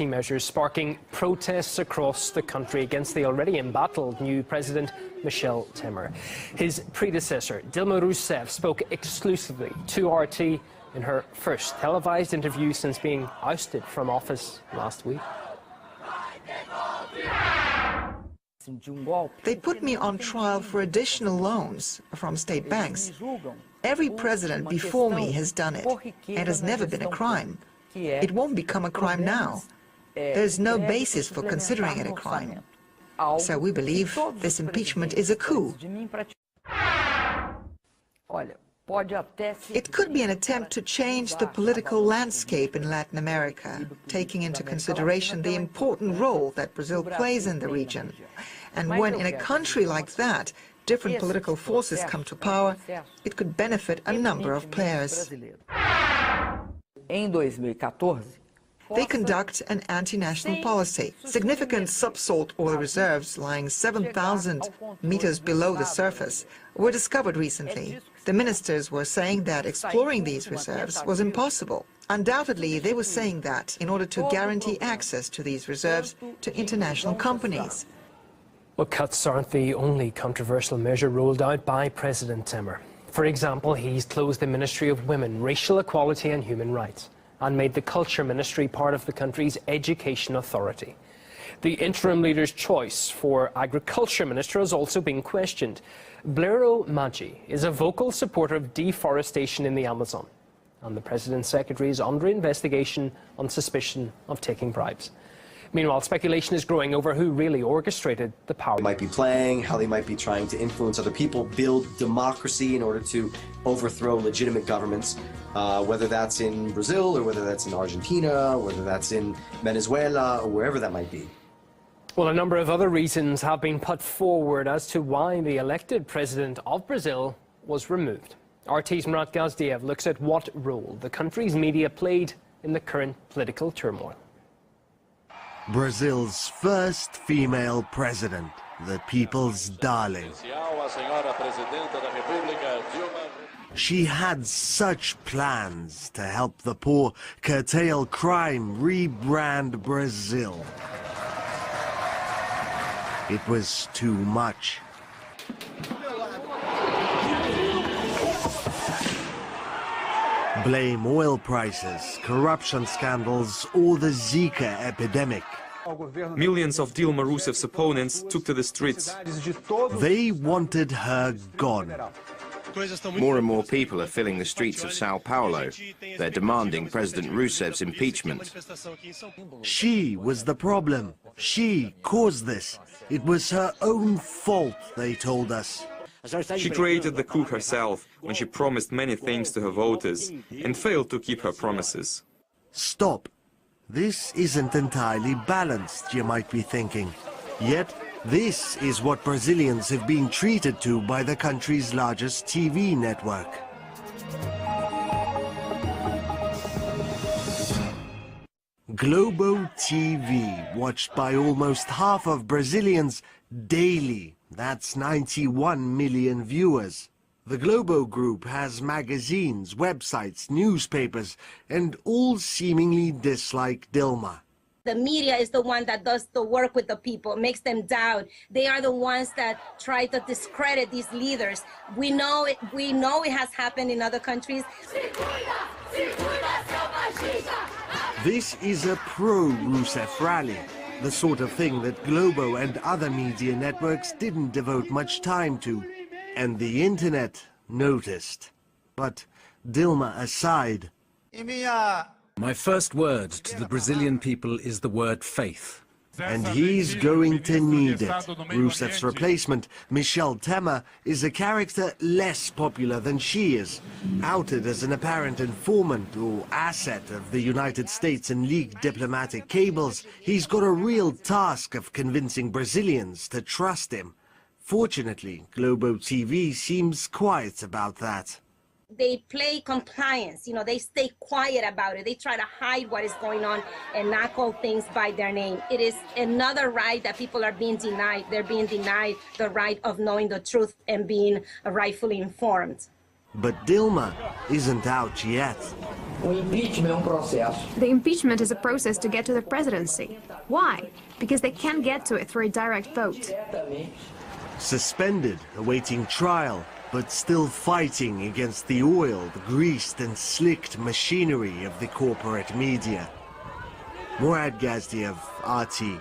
Measures sparking protests across the country against the already embattled new President Michel Temer. His predecessor, Dilma Rousseff, spoke exclusively to RT in her first televised interview since being ousted from office last week. They put me on trial for additional loans from state banks. Every president before me has done it. It has never been a crime. It won't become a crime now. There's no basis for considering it a crime. So we believe this impeachment is a coup. It could be an attempt to change the political landscape in Latin America, taking into consideration the important role that Brazil plays in the region. And when in a country like that, different political forces come to power, it could benefit a number of players. They conduct an anti-national policy. Significant subsalt oil reserves lying 7,000 meters below the surface were discovered recently. The ministers were saying that exploring these reserves was impossible. Undoubtedly, they were saying that in order to guarantee access to these reserves to international companies. Well, cuts aren't the only controversial measure rolled out by President Temer. For example, he's closed the Ministry of Women, Racial Equality and Human Rights, and made the Culture Ministry part of the country's education authority. The interim leader's choice for Agriculture Minister has also been questioned. Blero Maggi is a vocal supporter of deforestation in the Amazon, and the President's secretary is under investigation on suspicion of taking bribes. Meanwhile, speculation is growing over who really orchestrated the power. They might be playing, how they might be trying to influence other people, build democracy in order to overthrow legitimate governments, whether that's in Brazil or whether that's in Argentina, whether that's in Venezuela or wherever that might be. Well, a number of other reasons have been put forward as to why the elected president of Brazil was removed. RT's Murat Gazdiev looks at what role the country's media played in the current political turmoil. Brazil's first female president, the people's darling. She had such plans to help the poor, curtail crime, rebrand Brazil. It was too much. Blame oil prices, corruption scandals, or the Zika epidemic. Millions of Dilma Rousseff's opponents took to the streets. They wanted her gone. More and more people are filling the streets of Sao Paulo. They're demanding President Rousseff's impeachment. She was the problem. She caused this. It was her own fault, they told us. She created the coup herself when she promised many things to her voters and failed to keep her promises. Stop. This isn't entirely balanced, you might be thinking. Yet, this is what Brazilians have been treated to by the country's largest TV network. Globo TV, watched by almost half of Brazilians daily. That's 91 million viewers. The Globo Group has magazines, websites, newspapers, and all seemingly dislike Dilma. The media is the one that does the work with the people, makes them doubt. They are the ones that try to discredit these leaders. We know it has happened in other countries. This is a pro-Rousseff rally, the sort of thing that Globo and other media networks didn't devote much time to. And the internet noticed. But Dilma aside. My first word to the Brazilian people is the word faith. And he's going to need it. Rousseff's replacement, Michel Temer, is a character less popular than she is. Outed as an apparent informant or asset of the United States and leaked diplomatic cables, he's got a real task of convincing Brazilians to trust him. Fortunately, Globo TV seems quiet about that. They play compliance, they stay quiet about it. They try to hide what is going on and not call things by their name. It is another right that people are being denied. They're being denied the right of knowing the truth and being rightfully informed. But Dilma isn't out yet. The impeachment is a process to get to the presidency. Why? Because they can't get to it through a direct vote. Suspended, awaiting trial, but still fighting against the oiled, greased and slicked machinery of the corporate media. Murad Gazdiev, RT.